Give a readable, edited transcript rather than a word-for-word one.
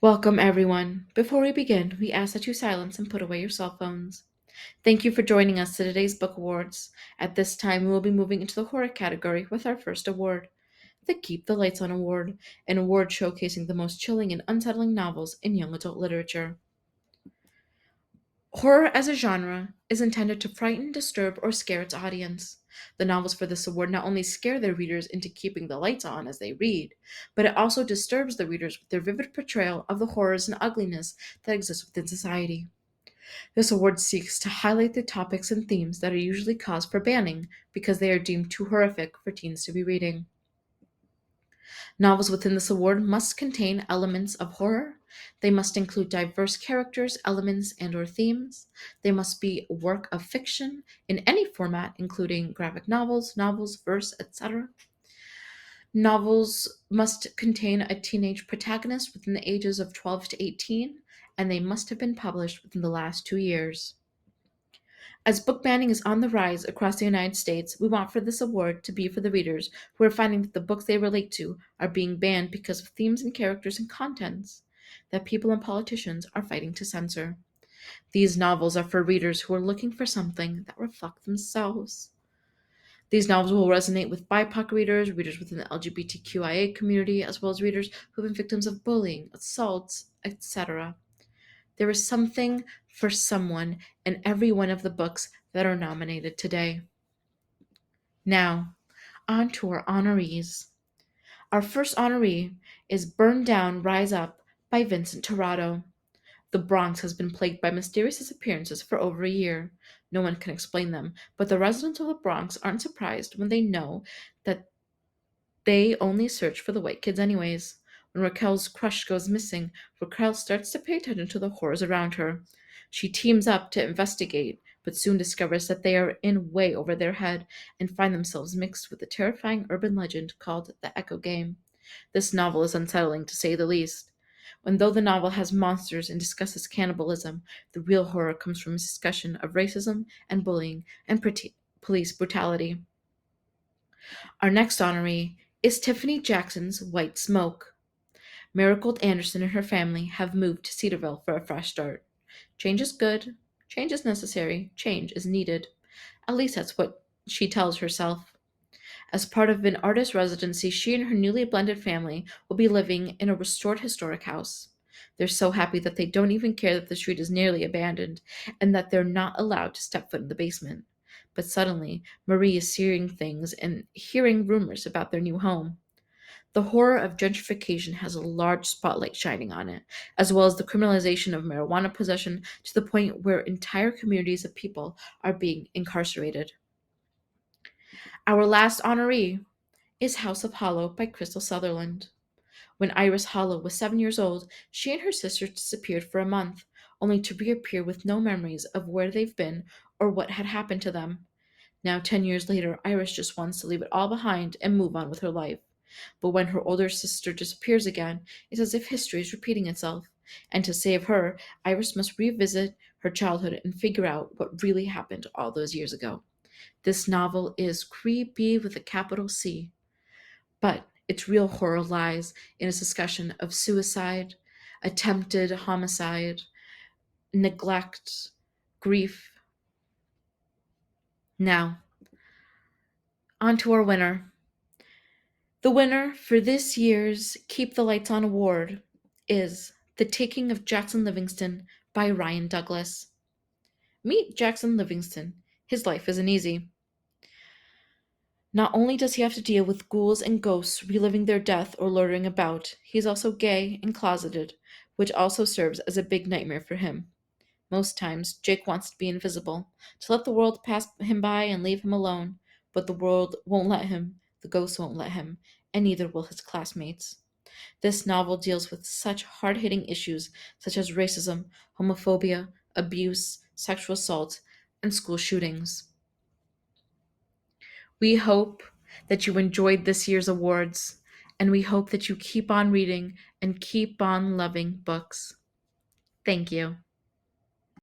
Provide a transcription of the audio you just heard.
Welcome, everyone. Before we begin, we ask that you silence and put away your cell phones. Thank you for joining us to today's book awards. At this time, we will be moving into the horror category with our first award, the Keep the Lights On Award, an award showcasing the most chilling and unsettling novels in young adult literature. Horror as a genre is intended to frighten, disturb, or scare its audience. The novels for this award not only scare their readers into keeping the lights on as they read, but it also disturbs the readers with their vivid portrayal of the horrors and ugliness that exist within society. This award seeks to highlight the topics and themes that are usually cause for banning because they are deemed too horrific for teens to be reading. Novels within this award must contain elements of horror. They must include diverse characters, elements, and/or themes. They must be a work of fiction in any format, including graphic novels, verse, etc. Novels must contain a teenage protagonist within the ages of 12 to 18, and they must have been published within the last 2 years. As book banning is on the rise across the United States, we want for this award to be for the readers who are finding that the books they relate to are being banned because of themes and characters and contents that people and politicians are fighting to censor. These novels are for readers who are looking for something that reflects themselves. These novels will resonate with BIPOC readers, readers within the LGBTQIA community, as well as readers who have been victims of bullying, assaults, etc. There is something for someone in every one of the books that are nominated today. Now, on to our honorees. Our first honoree is Burn Down, Rise Up by Vincent Torrado. The Bronx has been plagued by mysterious disappearances for over a year. No one can explain them, but the residents of the Bronx aren't surprised when they know that they only search for the white kids anyways. When Raquel's crush goes missing, Raquel starts to pay attention to the horrors around her. She teams up to investigate, but soon discovers that they are in way over their head and find themselves mixed with the terrifying urban legend called the Echo Game. This novel is unsettling to say the least. And though the novel has monsters and discusses cannibalism, the real horror comes from a discussion of racism and bullying and police brutality. Our next honoree is Tiffany Jackson's White Smoke. Marigold Anderson and her family have moved to Cedarville for a fresh start. Change is good, change is necessary, change is needed. At least that's what she tells herself. As part of an artist residency, she and her newly blended family will be living in a restored historic house. They're so happy that they don't even care that the street is nearly abandoned and that they're not allowed to step foot in the basement. But suddenly, Marie is seeing things and hearing rumors about their new home. The horror of gentrification has a large spotlight shining on it, as well as the criminalization of marijuana possession to the point where entire communities of people are being incarcerated. Our last honoree is House of Hollow by Crystal Sutherland. When Iris Hollow was 7 years old, she and her sister disappeared for a month, only to reappear with no memories of where they've been or what had happened to them. Now, 10 years later, Iris just wants to leave it all behind and move on with her life. But when her older sister disappears again, it's as if history is repeating itself. And to save her, Iris must revisit her childhood and figure out what really happened all those years ago. This novel is creepy with a capital C, but its real horror lies in its discussion of suicide, attempted homicide, neglect, grief. Now, on to our winner. The winner for this year's Keep the Lights On award is The Taking of Jackson Livingston by Ryan Douglas. Meet Jackson Livingston. His life isn't easy. Not only does he have to deal with ghouls and ghosts reliving their death or loitering about, he is also gay and closeted, which also serves as a big nightmare for him. Most times, Jake wants to be invisible, to let the world pass him by and leave him alone, but the world won't let him, the ghosts won't let him, and neither will his classmates. This novel deals with such hard hitting issues such as racism, homophobia, abuse, sexual assault, and school shootings. We hope that you enjoyed this year's awards, and we hope that you keep on reading and keep on loving books. Thank you.